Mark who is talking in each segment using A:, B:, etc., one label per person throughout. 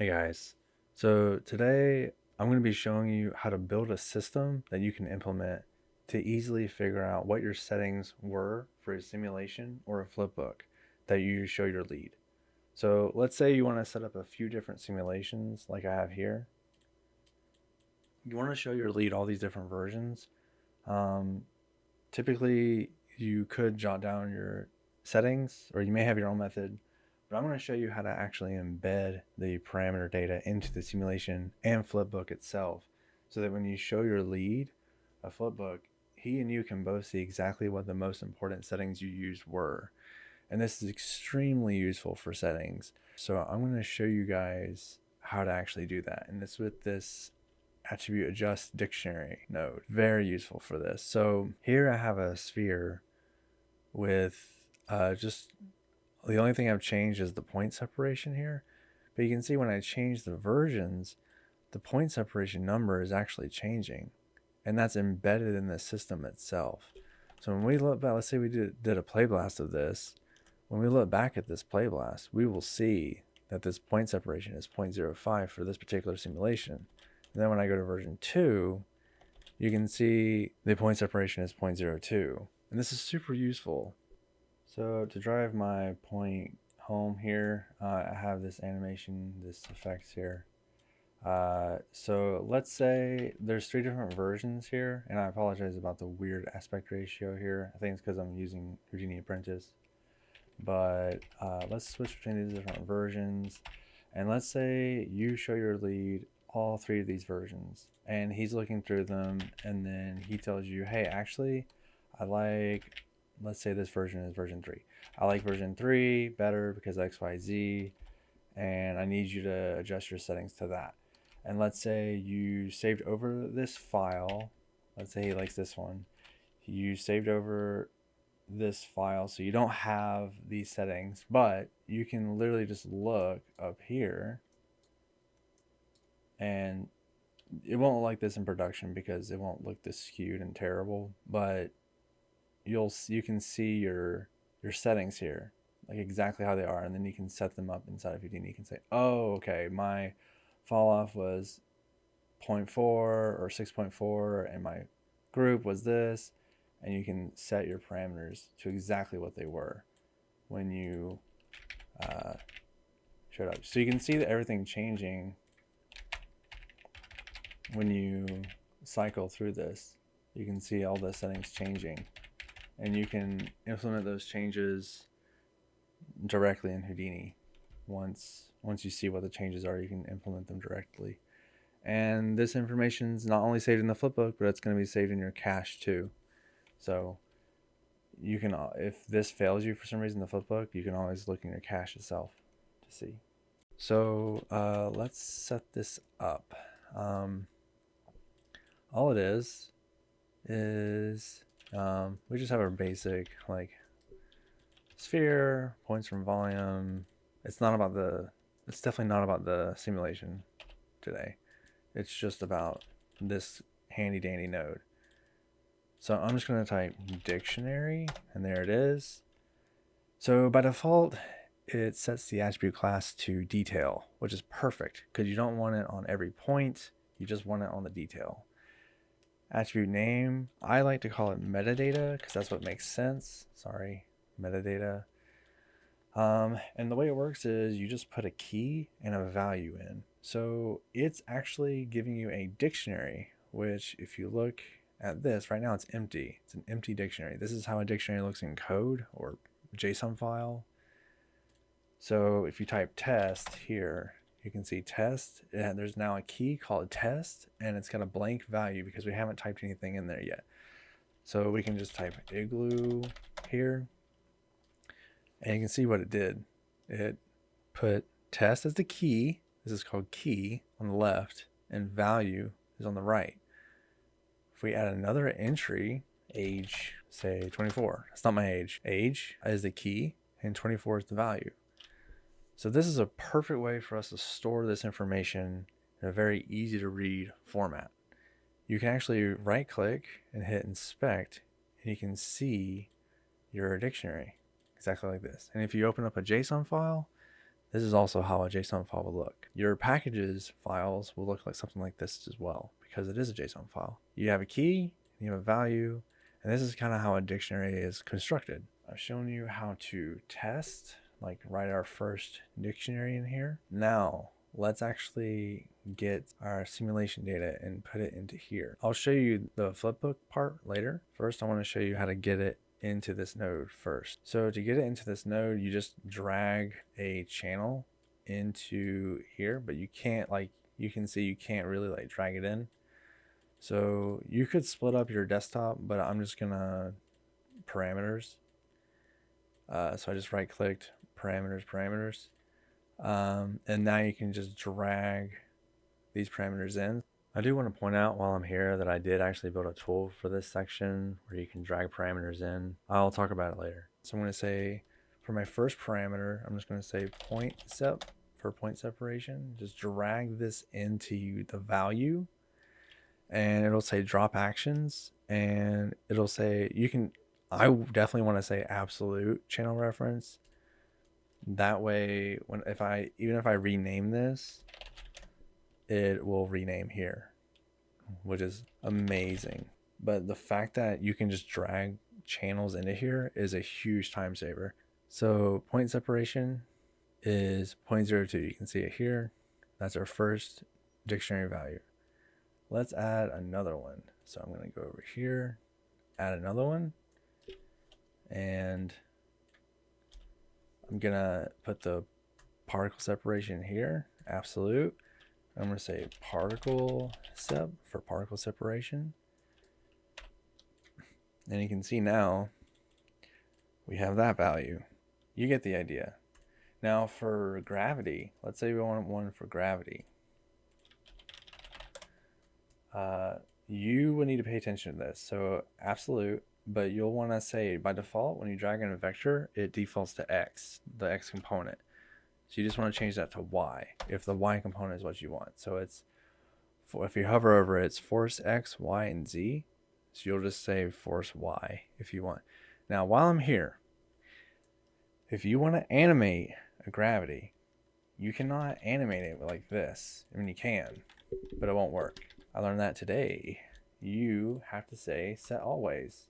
A: Hey guys, so today I'm going to be showing you how to build a system that you can implement to easily figure out what your settings were for a simulation or a flipbook that you show your lead. So let's say you want to set up a few different simulations like I have here. You want to show your lead all these different versions. Um, Typically, you could jot down your settings or you may have your own method, but I'm going to show you how to actually embed the parameter data into the simulation and flipbook itself so that when you show your lead a flipbook, he and you can both see exactly what the most important settings you used were. And this is extremely useful for settings. So I'm going to show you guys how to actually do that. And it's with this attribute adjust dictionary node. Very useful for this. So here I have a sphere with just the only thing I've changed is the point separation here. But you can see when I change the versions, the point separation number is actually changing. And that's embedded in the system itself. So when we look back, let's say we did a playblast of this. When we look back at this playblast, we will see that this point separation is 0.05 for this particular simulation. And then when I go to version 2, you can see the point separation is 0.02. And this is super useful. So to drive my point home here, I have this animation, this effects here. So let's say there's 3 different versions here, and I apologize about the weird aspect ratio here. I think it's because I'm using Houdini Apprentice. But let's switch between these different versions. And let's say you show your lead all 3 of these versions and he's looking through them, and then he tells you, hey, actually I like, let's say this version is version 3. I like version 3 better because XYZ, and I need you to adjust your settings to that. And let's say you saved over this file. Let's say he likes this one. You saved over this file, so you don't have these settings, but you can literally just look up here, and it won't look like this in production because it won't look this skewed and terrible, but you can see your settings here, like exactly how they are, and then you can set them up inside of Houdini. You can say, oh, okay, my fall off was 0.4 or 6.4 and my group was this, and you can set your parameters to exactly what they were when you showed up. So you can see that everything changing when you cycle through this. You can see all the settings changing, and you can implement those changes directly in Houdini. Once you see what the changes are, you can implement them directly. And this information is not only saved in the flipbook, but it's going to be saved in your cache too. So you can, if this fails you for some reason in the flipbook, you can always look in your cache itself to see. So let's set this up. All it is we just have our basic like sphere, points from volume. It's definitely not about the simulation today. It's just about this handy dandy node. So I'm just going to type dictionary, and there it is. So by default, it sets the attribute class to detail, which is perfect because you don't want it on every point. You just want it on the detail. Attribute name, I like to call it metadata because that's what makes sense. Sorry, metadata. And the way it works is you just put a key and a value in. So it's actually giving you a dictionary, which if you look at this, right now it's empty. It's an empty dictionary. This is how a dictionary looks in code or JSON file. So if you type test here, you can see test, and there's now a key called test, and it's got a blank value because we haven't typed anything in there yet. So we can just type igloo here, and you can see what it did. It put test as the key. This is called key on the left, and value is on the right. If we add another entry, age, say 24, that's not my age. Age is the key, and 24 is the value. So this is a perfect way for us to store this information in a very easy to read format. You can actually right click and hit inspect, and you can see your dictionary exactly like this. And if you open up a JSON file, This is also how a JSON file will look. Your packages files will look like something like this as well, because it is a JSON file. You have a key, you have a value, and this is kind of how a dictionary is constructed. I've shown you how to test, like write our first dictionary in here. Now, let's actually get our simulation data and put it into here. I'll show you the flipbook part later. First, I want to show you how to get it into this node first. So to get it into this node, you just drag a channel into here, but you can't, like you can see, you can't really like drag it in. So you could split up your desktop, but I'm just gonna parameters. So I just right clicked parameters, and now you can just drag these parameters in. I do want to point out while I'm here that I did actually build a tool for this section where you can drag parameters in. I'll talk about it later. So I'm going to say for my first parameter, I'm just going to say point sep for point separation. Just drag this into the value, and it'll say drop actions, and it'll say I definitely want to say absolute channel reference. That way, even if I rename this, it will rename here, which is amazing. But the fact that you can just drag channels into here is a huge time saver. So point separation is 0.02. You can see it here. That's our first dictionary value. Let's add another one. So I'm going to go over here, add another one, and I'm going to put the particle separation here, absolute. I'm going to say particle sep for particle separation. And you can see now we have that value. You get the idea. Now for gravity, let's say we want one for gravity. You would need to pay attention to this. So absolute, but you'll want to say by default, when you drag in a vector, it defaults to X, the X component. So you just want to change that to Y if the Y component is what you want. So it's, if you hover over it, it's force X, Y, and Z. So you'll just say force Y if you want. Now, while I'm here, if you want to animate a gravity, you cannot animate it like this. I mean, you can, but it won't work. I learned that today. You have to say set always,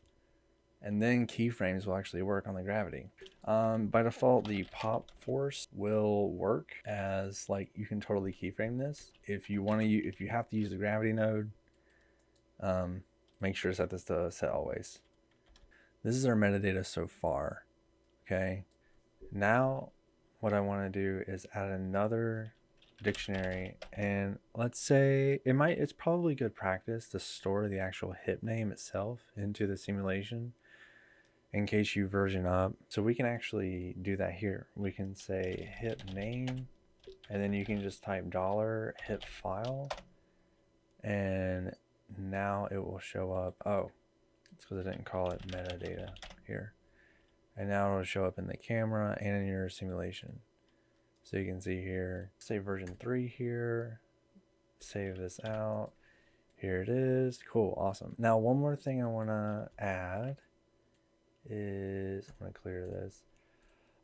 A: and then keyframes will actually work on the gravity. By default, the pop force will work as, like, you can totally keyframe this. If you want to, if you have to use the gravity node, make sure to set this to set always. This is our metadata so far. Okay. Now, what I want to do is add another dictionary, and let's say it's probably good practice to store the actual hip name itself into the simulation in case you version up. So we can actually do that here. We can say hip name, and then you can just type $hip file, and now it will show up. Oh, it's because I didn't call it metadata here. And now it'll show up in the camera and in your simulation. So you can see here, say version 3 here, save this out. Here it is. Cool, awesome. Now one more thing I want to add is, I'm going to clear this.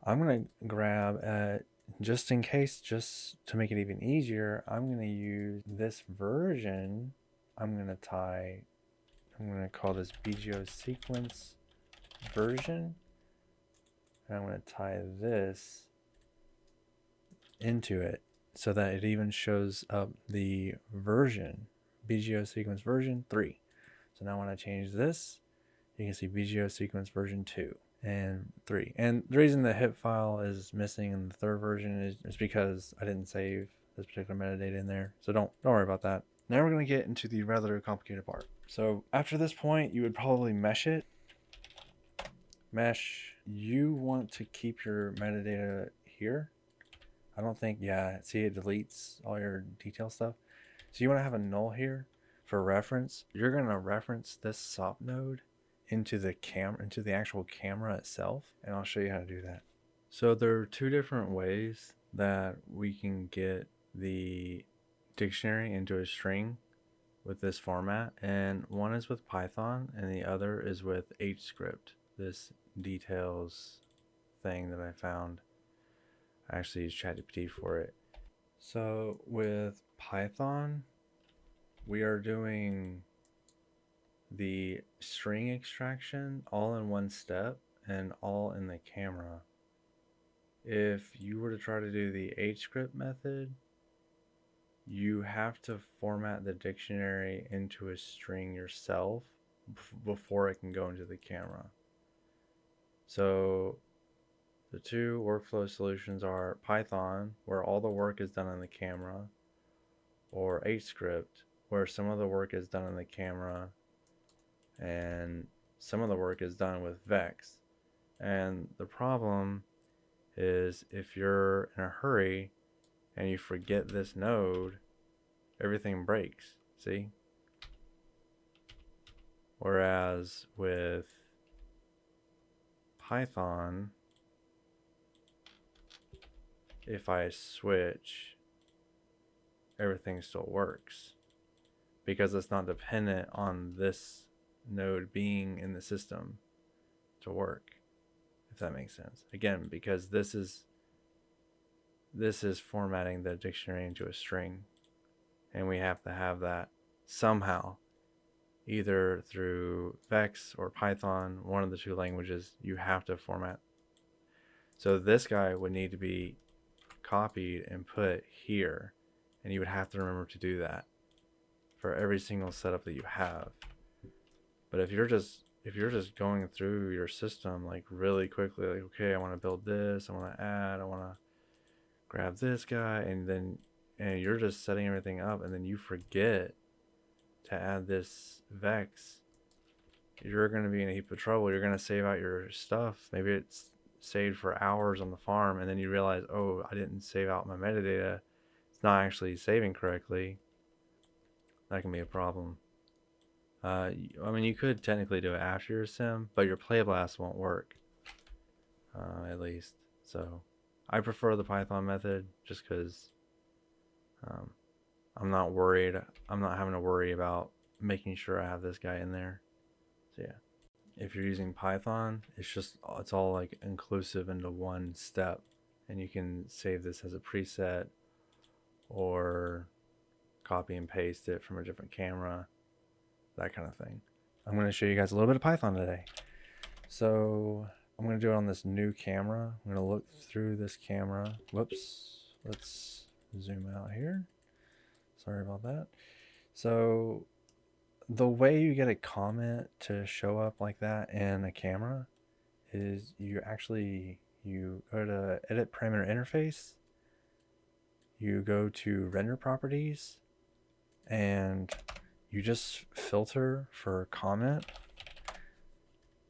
A: I'm going to grab, just in case, just to make it even easier, I'm going to use this version. I'm going to call this BGO sequence version. And I'm going to tie this into it so that it even shows up the version, BGO sequence version 3. So now when I change this, you can see BGO sequence version 2 and 3. And the reason the hip file is missing in the third version is because I didn't save this particular metadata in there. So don't worry about that. Now we're going to get into the rather complicated part. So after this point, you would probably mesh it. Mesh, you want to keep your metadata here. I don't think, yeah, see, it deletes all your detail stuff. So you want to have a null here for reference. You're going to reference this SOP node into the actual camera itself, and I'll show you how to do that. So there are two different ways that we can get the dictionary into a string with this format, and one is with Python and the other is with HScript, this details thing that I found. I actually use ChatGPT for it. So with Python, we are doing the string extraction all in one step and all in the camera. If you were to try to do the HScript method, you have to format the dictionary into a string yourself before it can go into the camera. So the two workflow solutions are Python, where all the work is done in the camera, or HScript, where some of the work is done in the camera and some of the work is done with VEX. And the problem is if you're in a hurry and you forget this node, everything breaks, see? Whereas with Python, if I switch, everything still works because it's not dependent on this node being in the system to work, if that makes sense. Again, because this is formatting the dictionary into a string, and we have to have that somehow, either through VEX or Python, one of the two languages. You have to format. So this guy would need to be copied and put here, and you would have to remember to do that for every single setup that you have. But if you're just going through your system like really quickly, like, okay, I want to build this, I want to add, I want to grab this guy, and you're just setting everything up, and then you forget to add this VEX, you're going to be in a heap of trouble. You're going to save out your stuff. Maybe it's saved for hours on the farm, and then you realize, oh, I didn't save out my metadata. It's not actually saving correctly. That can be a problem. I mean, you could technically do it after your sim, but your Playblast won't work, at least. So I prefer the Python method just because I'm not worried. I'm not having to worry about making sure I have this guy in there. So yeah, if you're using Python, it's all like inclusive into one step, and you can save this as a preset or copy and paste it from a different camera, that kind of thing. I'm going to show you guys a little bit of Python today. So I'm going to do it on this new camera. I'm going to look through this camera. Whoops. Let's zoom out here. Sorry about that. So the way you get a comment to show up like that in a camera is you go to edit parameter interface, you go to render properties, and you just filter for comment,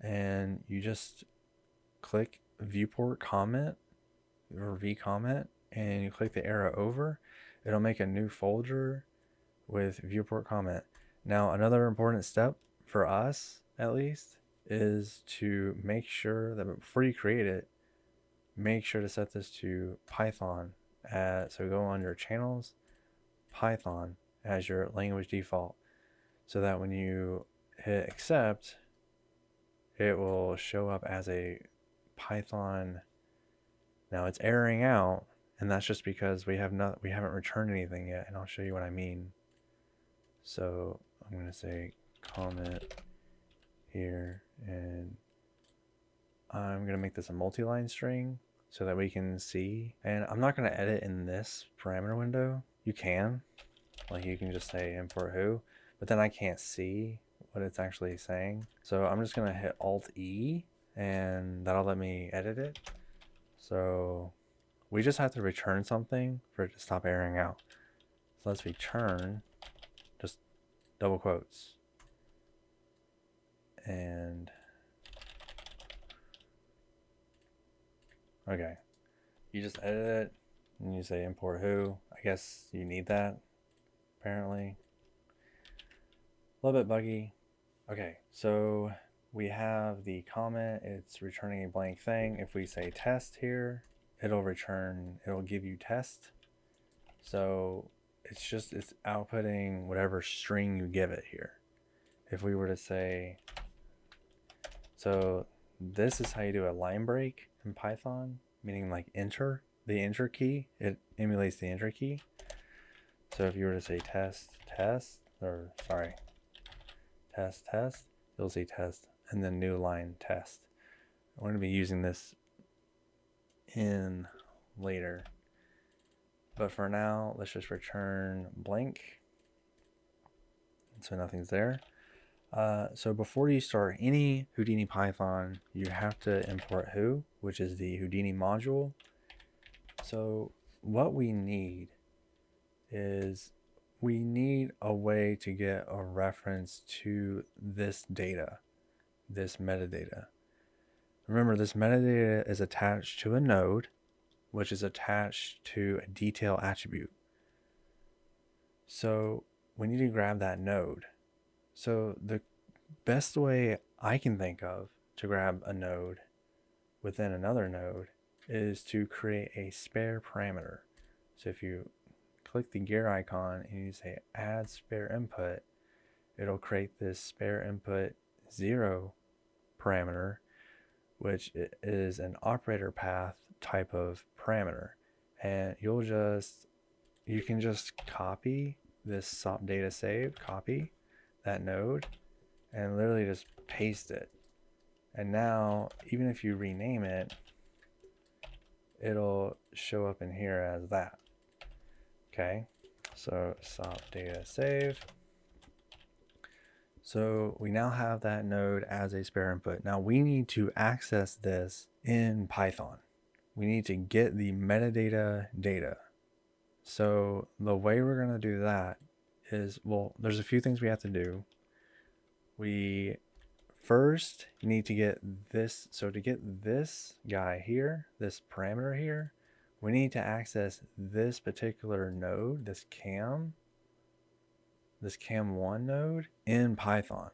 A: and you just click viewport comment or vcomment, and you click the arrow over. It'll make a new folder with viewport comment. Now, another important step for us, at least, is to make sure that before you create it, make sure to set this to Python. So go on your channels, Python as your language default, so that when you hit accept, it will show up as a Python. Now it's erroring out, and that's just because we haven't returned anything yet, and I'll show you what I mean. So I'm going to say comment here, and I'm going to make this a multi-line string so that we can see. And I'm not going to edit in this parameter window. You can, like you can just say import who, but then I can't see what it's actually saying. So I'm just going to hit Alt E, and that'll let me edit it. So we just have to return something for it to stop erroring out. So let's return just double quotes, and okay, you just edit it and you say import who. I guess you need that, apparently. A little bit buggy. Okay, so we have the comment, it's returning a blank thing. If we say test here, it'll give you test. So it's outputting whatever string you give it here. If we were to say, so this is how you do a line break in Python, meaning like enter, the enter key, it emulates the enter key. So if you were to say test, test, or sorry, test, test, you'll see test, and then new line test. We're going to be using this in later. But for now, let's just return blank. So nothing's there. So before you start any Houdini Python, you have to import Who, which is the Houdini module. So what we need is we need a way to get a reference to this data, this metadata. Remember, this metadata is attached to a node, which is attached to a detail attribute. So we need to grab that node. So the best way I can think of to grab a node within another node is to create a spare parameter. So if you click the gear icon and you say add spare input, it'll create this spare input 0 parameter, which is an operator path type of parameter. And you can just copy this SOP data save, copy that node, and literally just paste it. And now, even if you rename it, it'll show up in here as that. Okay, so SOP data save. So we now have that node as a spare input. Now we need to access this in Python. We need to get the metadata data. So the way we're going to do that is, well, there's a few things we have to do. We first need to get this. So to get this guy here, this parameter here, we need to access this particular node, this cam1 node in Python.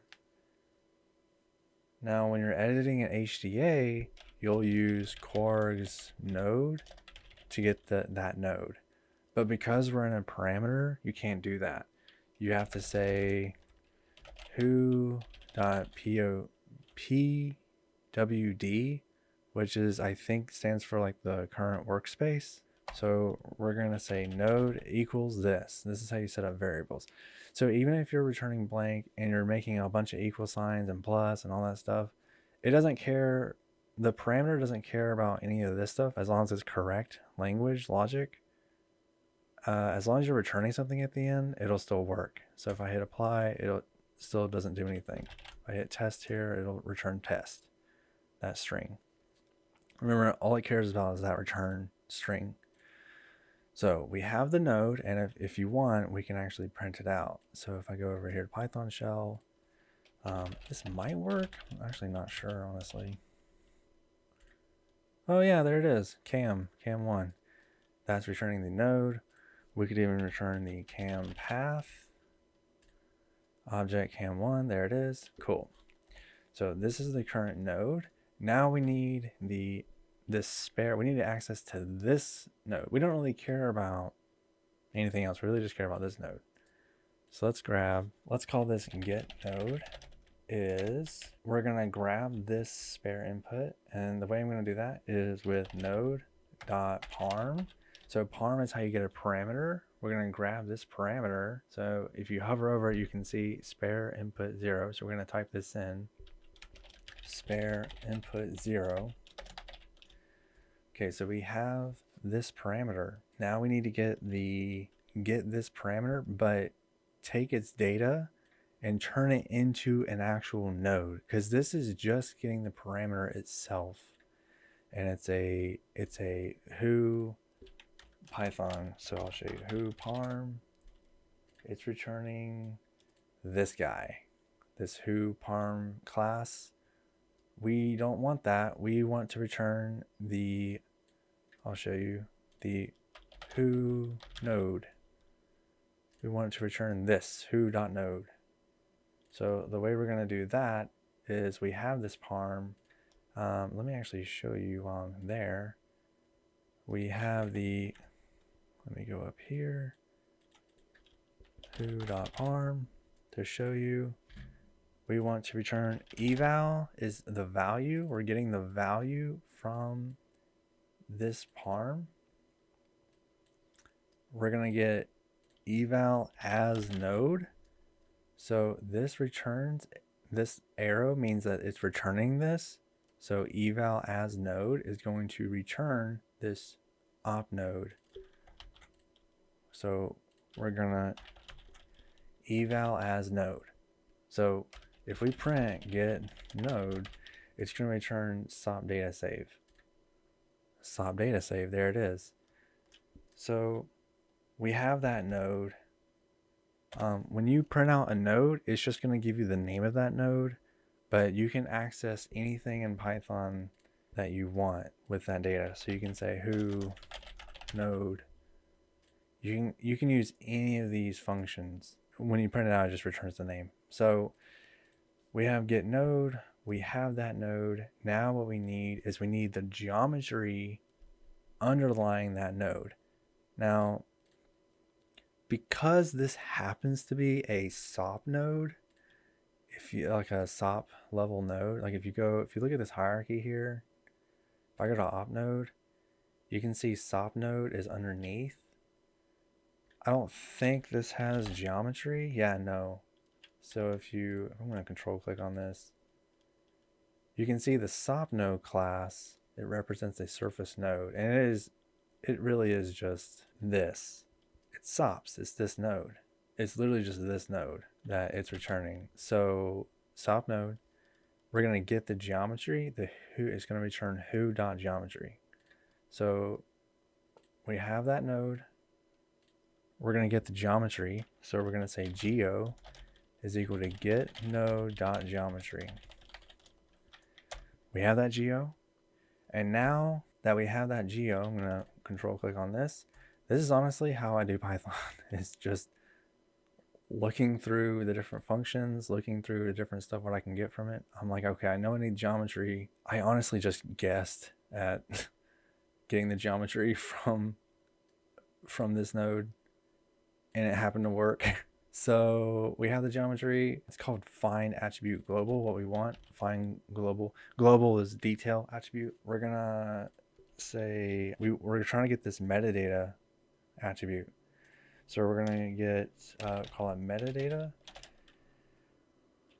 A: Now when you're editing an HDA, you'll use Quarg's node to get that node. But because we're in a parameter, you can't do that. You have to say who.pwd, which is, I think, stands for like the current workspace. So we're going to say node equals this. This is how you set up variables. So even if you're returning blank and you're making a bunch of equal signs and plus and all that stuff, it doesn't care. The parameter doesn't care about any of this stuff as long as it's correct language, logic. As long as you're returning something at the end, it'll still work. So if I hit apply, it still doesn't do anything. If I hit test here, it'll return test, that string. Remember, all it cares about is that return string. So we have the node, and if you want, we can actually print it out. So if I go over here to Python shell, this might work. I'm actually not sure, honestly. Oh yeah, there it is, cam1. That's returning the node. We could even return the cam path, object cam1, there it is, cool. So this is the current node. Now we need we need access to this node. We don't really care about anything else. We really just care about this node. So let's call this get node. We're gonna grab this spare input, and the way I'm gonna do that is with node.parm. So parm is how you get a parameter. We're gonna grab this parameter. So if you hover over it, you can see spare input 0. So we're gonna type this in, spare input 0. Okay, so we have this parameter. Now we need to get this parameter, but take its data and turn it into an actual node, because this is just getting the parameter itself. And it's a who Python. So I'll show you who parm. It's returning this guy, this who parm class. We don't want that. We want to return I'll show you the who node. We want to return this who.node. So the way we're going to do that is we have this parm. Let me actually show you while I'm there. We have let me go up here, who.parm to show you. We want to return eval is the value. We're getting the value from this parm. we're going to get eval as node. So this returns, this arrow means that it's returning this. So eval as node is going to return this op node. So we're gonna eval as node. So if we print get node, it's gonna return sop data save. Sop data save, there it is. So we have that node. When you print out a node, it's just going to give you the name of that node, but you can access anything in Python that you want with that data. So you can say who node. You can use any of these functions. When you print it out, it just returns the name. So we have get node, we have that node. Now what we need is we need the geometry underlying that node. Now, because this happens to be a SOP node, if you like a SOP level node, like if you look at this hierarchy here, if I go to op node, you can see SOP node is underneath. I don't think this has geometry. Yeah, no. So I'm going to control click on this. You can see the SOP node class, it represents a surface node, and it really is just this. It's SOPs, it's this node. It's literally just this node that it's returning. So SOP node, we're going to get the geometry. The who is going to return who.geometry. So we have that node. We're going to get the geometry. So we're going to say geo is equal to get node.geometry. We have that geo. And now that we have that geo, I'm going to control click on this. This is honestly how I do Python. It's just looking through the different functions, looking through the different stuff, what I can get from it. I'm like, okay, I know I need geometry. I honestly just guessed at getting the geometry from this node, and it happened to work. So we have the geometry. It's called find attribute global. What we want, find global. Global is detail attribute. We're gonna say we're trying to get this metadata attribute. So we're gonna get call it metadata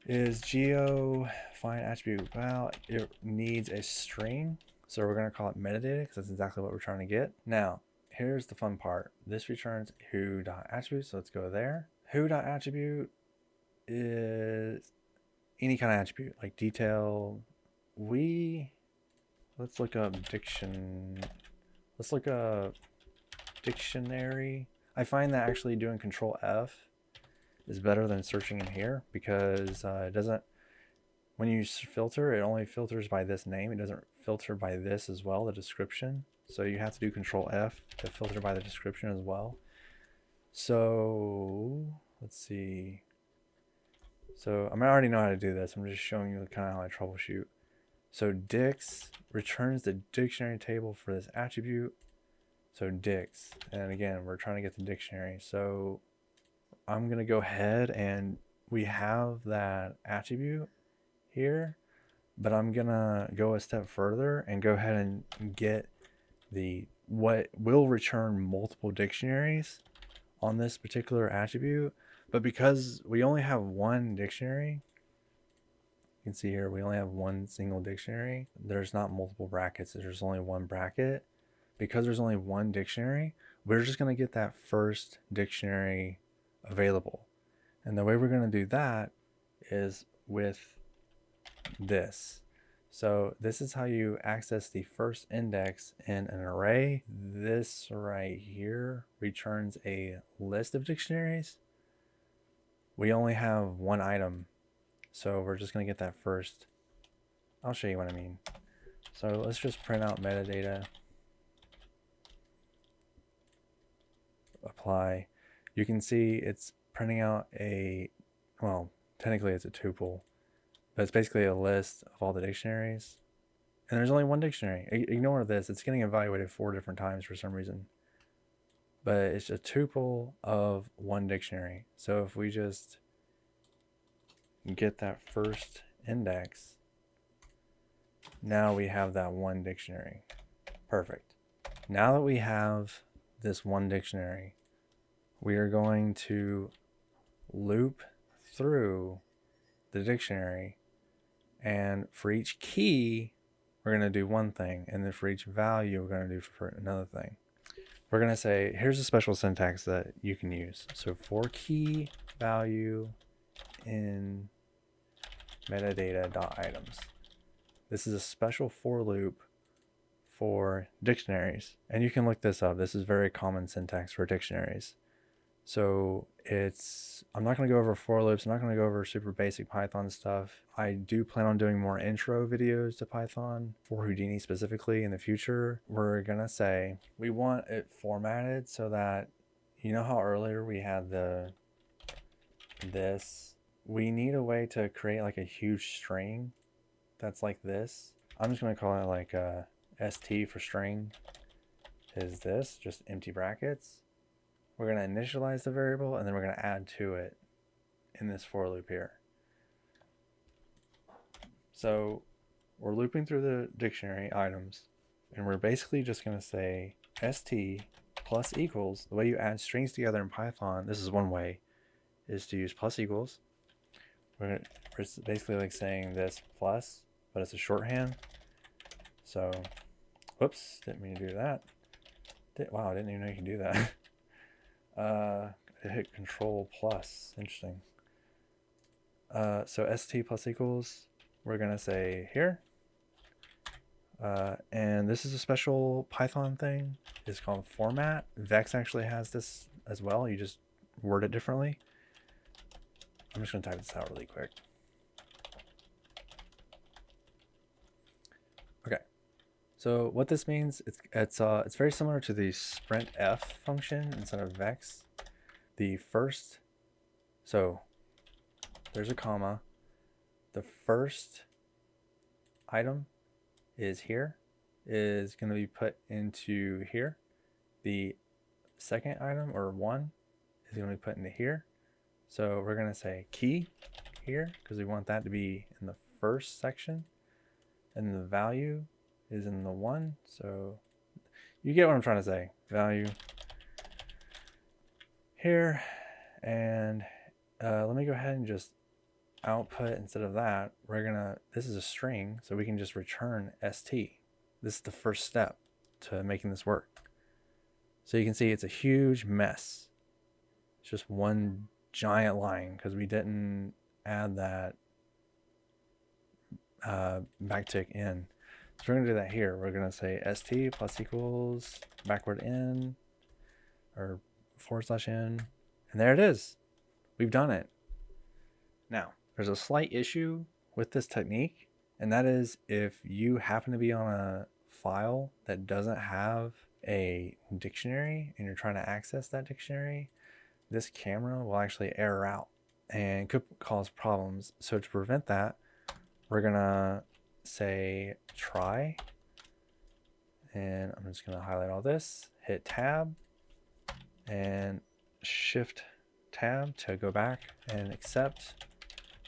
A: is geo find attribute. Well, it needs a string, so we're gonna call it metadata because that's exactly what we're trying to get. Now here's the fun part. This returns who.attribute, so let's go there. Who.attribute is any kind of attribute, like detail. Let's look up dictionary. I find that actually doing Control F is better than searching in here because it doesn't, when you filter, it only filters by this name. It doesn't filter by this as well, the description. So you have to do Control F to filter by the description as well. So let's see. So I already know how to do this. I'm just showing you kind of how I troubleshoot. So dix returns the dictionary table for this attribute. So dix, and again, we're trying to get the dictionary. So I'm gonna go ahead and we have that attribute here, but I'm gonna go a step further and go ahead and get what will return multiple dictionaries on this particular attribute. But because we only have one dictionary, you can see here we only have one single dictionary. There's not multiple brackets, there's only one bracket. Because there's only one dictionary, we're just going to get that first dictionary available. And the way we're going to do that is with this. So this is how you access the first index in an array. This right here returns a list of dictionaries. We only have one item, so we're just going to get that first. I'll show you what I mean. So let's just print out metadata. Apply. You can see it's printing out well, technically it's a tuple, but it's basically a list of all the dictionaries. And there's only one dictionary. Ignore this. It's getting evaluated 4 different times for some reason. But it's a tuple of one dictionary. So if we just get that first index, now we have that one dictionary. Perfect. Now that we have this one dictionary, we are going to loop through the dictionary, and for each key we're going to do one thing, and then for each value we're going to do for another thing. We're going to say, here's a special syntax that you can use. So for key value in metadata.items. This is a special for loop for dictionaries, and you can look this up. This is very common syntax for dictionaries. So I'm not going to go over for loops. I'm not going to go over super basic Python stuff. I do plan on doing more intro videos to Python for Houdini specifically in the future. We're going to say we want it formatted so that, you know how earlier we had this? We need a way to create like a huge string that's like this. I'm just going to call it like st for string is this, just empty brackets. We're going to initialize the variable, and then we're going to add to it in this for loop here. So we're looping through the dictionary items, and we're basically just going to say st plus equals. The way you add strings together in Python, this is one way, is to use plus equals. We're basically like saying this plus, but it's a shorthand. So, whoops, didn't mean to do that. Wow, I didn't even know you can do that. Hit control plus. Interesting. So st plus equals, we're going to say here. And this is a special Python thing. It's called format. VEX actually has this as well. You just word it differently. I'm just going to type this out really quick. Okay. So what this means, it's very similar to the sprintf function instead of VEX. The first, so there's a comma. The first item is here, is going to be put into here. The second item, or 1, is going to be put into here. So we're going to say key here, because we want that to be in the first section. And the value is in the 1. So you get what I'm trying to say. Value here. And let me go ahead and just output, instead of that, this is a string, so we can just return st. This is the first step to making this work. So you can see it's a huge mess. It's just one giant line because we didn't add that backtick in. So we're going to do that here. We're going to say st plus equals backward in, or /n, and there it is. We've done it. Now, there's a slight issue with this technique, and that is if you happen to be on a file that doesn't have a dictionary and you're trying to access that dictionary, this camera will actually error out and could cause problems. So to prevent that, we're gonna say try, and I'm just gonna highlight all this, hit tab and shift tab to go back, and accept,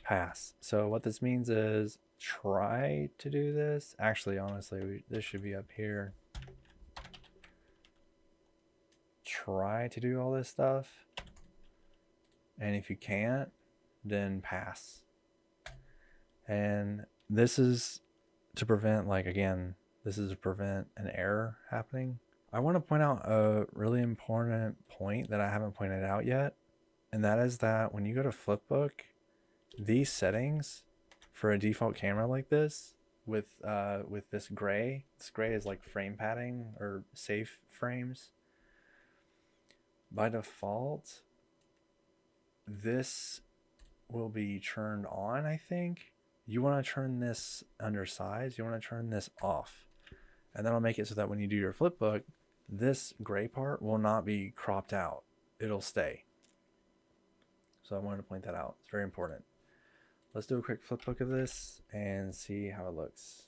A: pass. So what this means is try to do this. Actually, honestly, this should be up here. Try to do all this stuff, and if you can't, then pass. And this is to prevent, like, again, this is to prevent an error happening. I want to point out a really important point that I haven't pointed out yet, and that is that when you go to Flipbook, these settings for a default camera like this, with this gray is like frame padding or safe frames. By default, this will be turned on, I think. You want to turn this under size, you want to turn this off, and that'll make it so that when you do your Flipbook, this gray part will not be cropped out. It'll stay. So I wanted to point that out. It's very important. Let's do a quick Flipbook of this and see how it looks.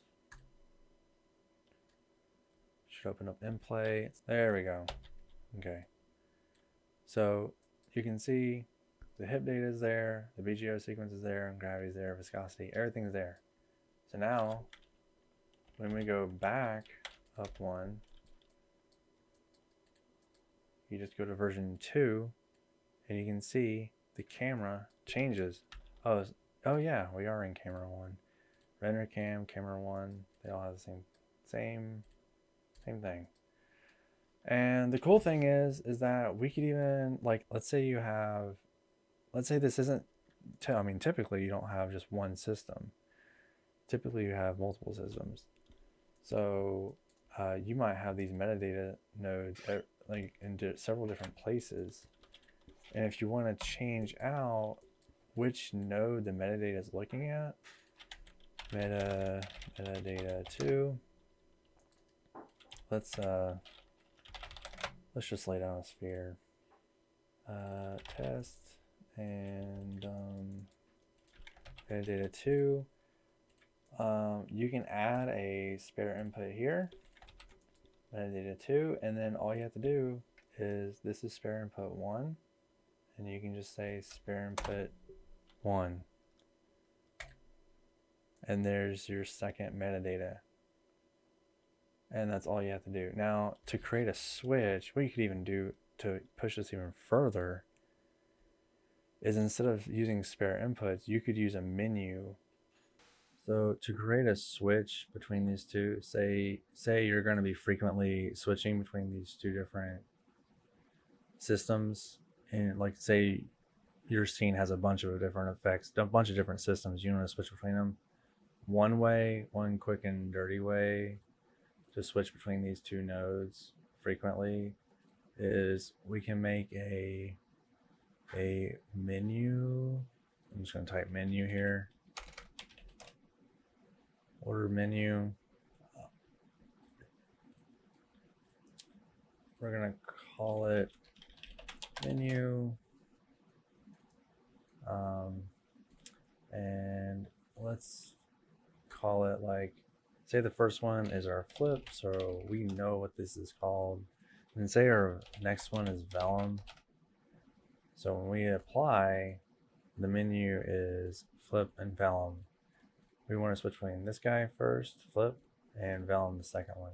A: Should open up in play. There we go. Okay. So you can see the hip data is there, the BGO sequence is there, and gravity is there, viscosity, everything's there. So now, when we go back up one, you just go to version 2, and you can see the camera changes. Oh, oh yeah, we are in camera 1. Render cam, camera 1, they all have the same thing. And the cool thing is that we could even, like, let's say this isn't, I mean, typically you don't have just one system. Typically you have multiple systems. So you might have these metadata nodes like in several different places. And if you want to change out which node the metadata is looking at, metadata 2, let's just lay down a sphere. Test and metadata 2. You can add a spare input here, metadata 2, and then all you have to do is, this is spare input 1, and you can just say spare input 1, and there's your second metadata, and that's all you have to do. Now, to create a switch, what you could even do to push this even further is, instead of using spare inputs, you could use a menu. So to create a switch between these two, say you're going to be frequently switching between these two different systems, and like say your scene has a bunch of different effects, a bunch of different systems, you want to switch between them. One quick and dirty way to switch between these two nodes frequently is we can make a menu. I'm just going to type menu here. Order menu. We're going to call it menu. And let's call it, like, say the first one is our flip, so we know what this is called. And say our next one is vellum. So when we apply, the menu is flip and vellum. We want to switch between this guy first, flip, and vellum the second one.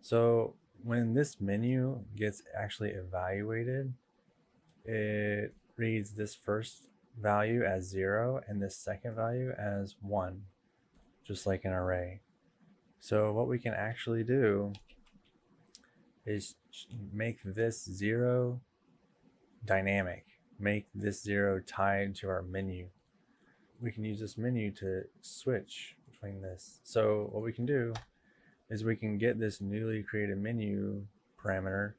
A: So when this menu gets actually evaluated, it reads this first value as 0 and this second value as 1, just like an array. So what we can actually do is make this 0 dynamic, make this 0 tied to our menu. We can use this menu to switch between this. So what we can do is we can get this newly created menu parameter,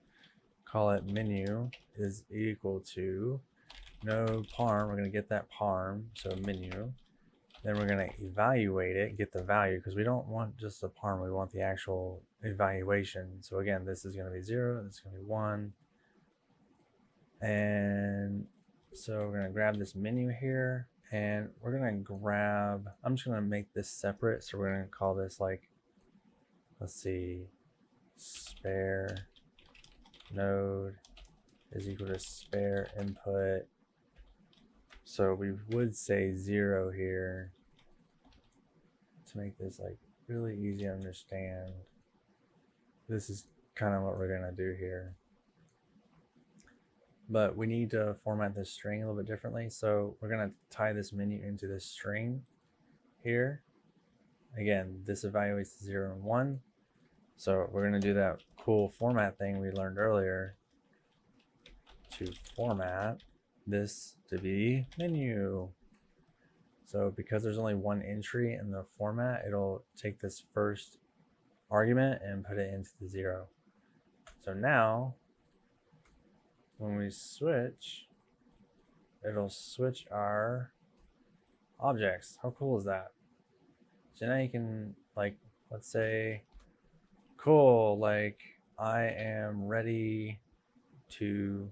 A: call it menu is equal to node parm. We're going to get that parm, so menu. Then we're going to evaluate it, get the value, because we don't want just the parm, we want the actual evaluation. So again, this is going to be 0, this is going to be 1. And so we're going to grab this menu here, and we're going to grab, I'm just going to make this separate. So we're going to call this, like, let's see, spare node is equal to spare input. So we would say 0 here to make this like really easy to understand. This is kind of what we're going to do here. But we need to format this string a little bit differently. So we're going to tie this menu into this string here. Again, this evaluates 0 and 1. So we're going to do that cool format thing we learned earlier to format this to be menu. So because there's only one entry in the format, it'll take this first argument and put it into the 0. So now when we switch, it'll switch our objects. How cool is that? So now you can, like, let's say, cool, like, I am ready to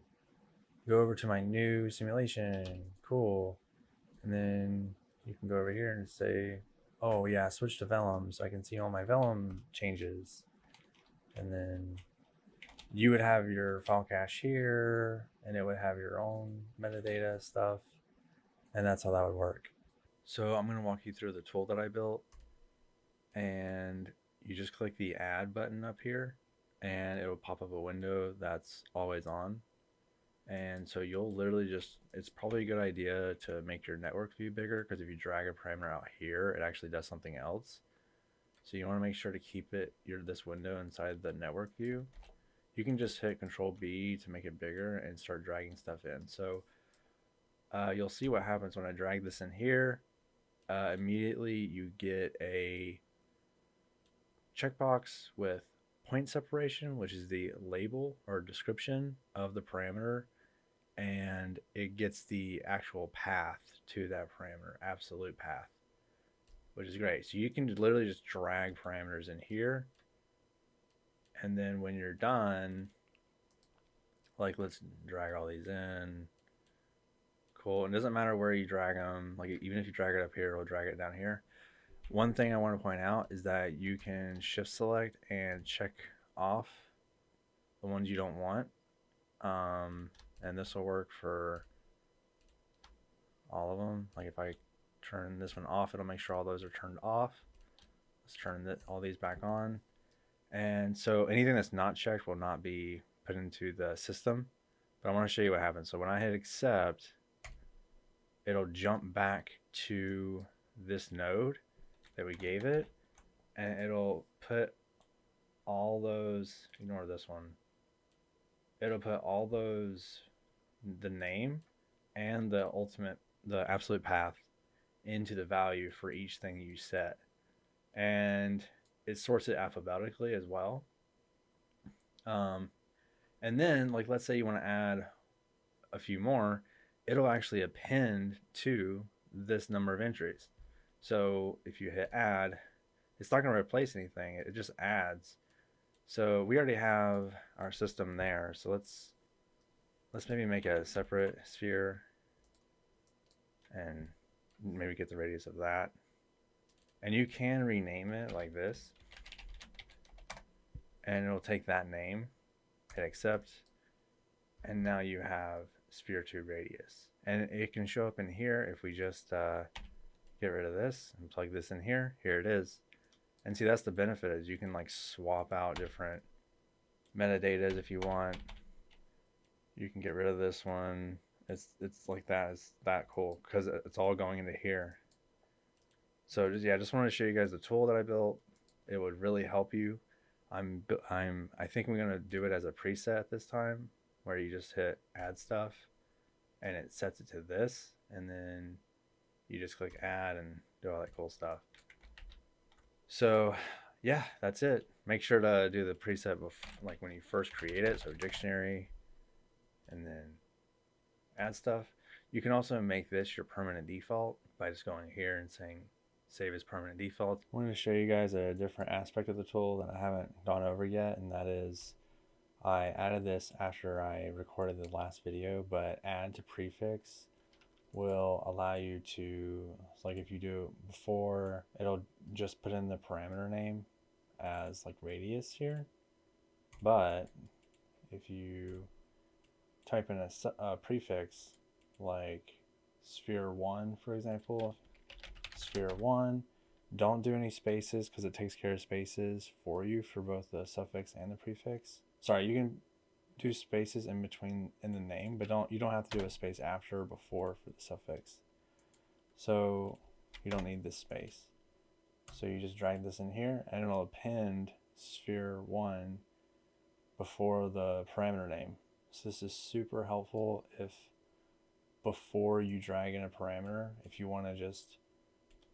A: go over to my new simulation. Cool. And then you can go over here and say, oh yeah, switch to vellum, so I can see all my vellum changes. And then you would have your file cache here, and it would have your own metadata stuff, and that's how that would work. So I'm going to walk you through the tool that I built, and you just click the add button up here, and it will pop up a window that's always on. And so you'll literally just, it's probably a good idea to make your network view bigger, because if you drag a parameter out here, it actually does something else. So you want to make sure to keep it this window inside the network view. You can just hit Control B to make it bigger and start dragging stuff in. So you'll see what happens when I drag this in here. Immediately you get a checkbox with point separation, which is the label or description of the parameter, and it gets the actual path to that parameter, absolute path, which is great. So you can literally just drag parameters in here, and then when you're done, like let's drag all these in. Cool. And it doesn't matter where you drag them, like even if you drag it up here, it'll drag it down here. One thing I want to point out is that you can shift select and check off the ones you don't want. And this will work for all of them. Like if I turn this one off, it'll make sure all those are turned off. Let's turn all these back on. And so anything that's not checked will not be put into the system. But I want to show you what happens. So when I hit accept, it'll jump back to this node that we gave it, and it'll put all those, ignore this one, it'll put all those, the name and the absolute path into the value for each thing you set. And it sorts it alphabetically as well. And then, like, let's say you want to add a few more, it'll actually append to this number of entries. So if you hit add, it's not going to replace anything, it just adds. So we already have our system there. So let's maybe make a separate sphere and maybe get the radius of that. And you can rename it like this, and it'll take that name, hit accept, and now you have sphere 2 radius. And it can show up in here if we just get rid of this and plug this in here. Here it is. And see, that's the benefit, is you can like swap out different metadatas if you want. You can get rid of this one. It's like that. It's that cool because it's all going into here. So just wanted to show you guys the tool that I built. It would really help you. I think I'm gonna do it as a preset this time, where you just hit add stuff and it sets it to this, and then you just click add and do all that cool stuff. So yeah, that's it. Make sure to do the preset like when you first create it. So dictionary, and then add stuff. You can also make this your permanent default by just going here and saying save as permanent default. I'm going to show you guys a different aspect of the tool that I haven't gone over yet, and that is I added this after I recorded the last video, but add to prefix will allow you to, like if you do it before, it'll just put in the parameter name as like radius here. But if you type in a prefix like sphere 1, for example, sphere 1, don't do any spaces because it takes care of spaces for you for both the suffix and the prefix. Sorry, you can do spaces in between in the name, but you don't have to do a space after or before for the suffix. So you don't need this space. So you just drag this in here and it'll append sphere 1 before the parameter name. So this is super helpful if before you drag in a parameter, if you want to just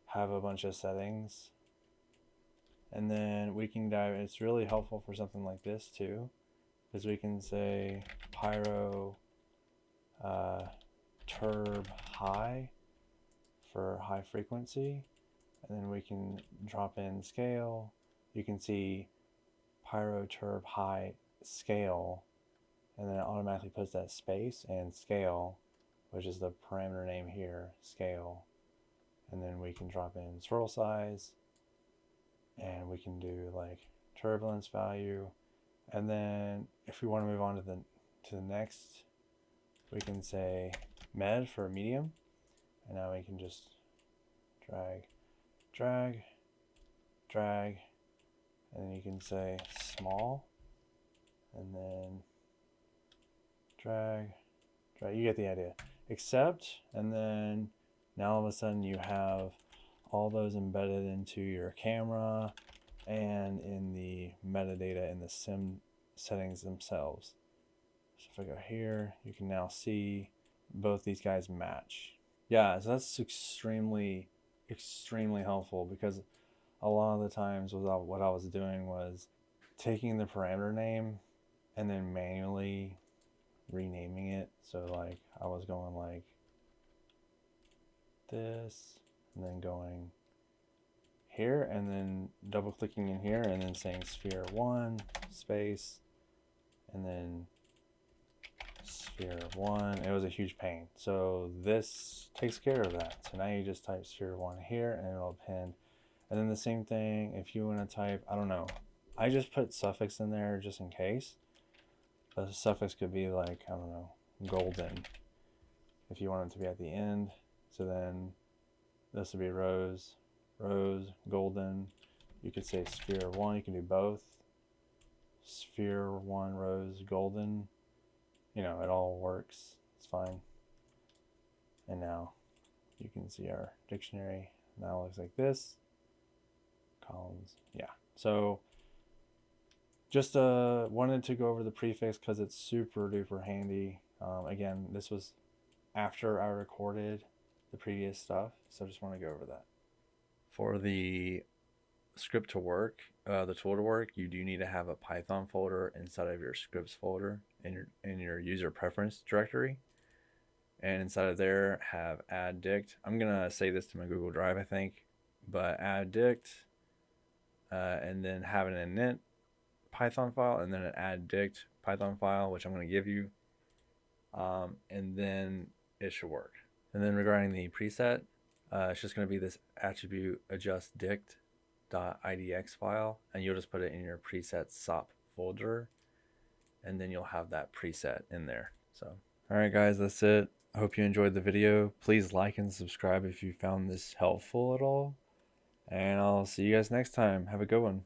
A: have a bunch of settings. And then we can dive, it's really helpful for something like this too, because we can say pyro turb high for high frequency, and then we can drop in scale. You can see pyro turb high scale, and then it automatically puts that space and scale, which is the parameter name here, scale. And then we can drop in swirl size, and we can do like turbulence value. And then if we want to move on to the next, we can say med for medium, and now we can just drag, drag, drag, and then you can say small, and then drag, right? You get the idea. Accept, and then now all of a sudden you have all those embedded into your camera and in the metadata in the sim settings themselves. So if I go here, you can now see both these guys match. Yeah, so that's extremely helpful, because a lot of the times what I was doing was taking the parameter name and then manually renaming it. So like I was going like this and then going here and then double clicking in here and then saying sphere 1 space and then sphere 1. It was a huge pain. So this takes care of that. So now you just type sphere 1 here and it'll append. And then the same thing if you want to type, I don't know, I just put suffix in there just in case. The suffix could be like, I don't know, golden if you want it to be at the end. So then this would be rose, golden. You could say sphere 1, you can do both. Sphere 1, rose, golden. You know, it all works. It's fine. And now you can see our dictionary. Now it looks like this. Columns. Yeah. So just wanted to go over the prefix because it's super duper handy. Again, this was after I recorded the previous stuff, so I just want to go over that. For the script to work, the tool to work, you do need to have a Python folder inside of your scripts folder in your user preference directory, and inside of there have add dict. I'm gonna save this to my Google Drive, I think, but add dict, and then have an init Python file, and then an add dict Python file, which I'm going to give you, and then it should work. And then regarding the preset, it's just going to be this attribute adjust dict.idx file, and you'll just put it in your preset SOP folder, and then you'll have that preset in there. So, all right, guys, that's it. I hope you enjoyed the video. Please like and subscribe if you found this helpful at all, and I'll see you guys next time. Have a good one.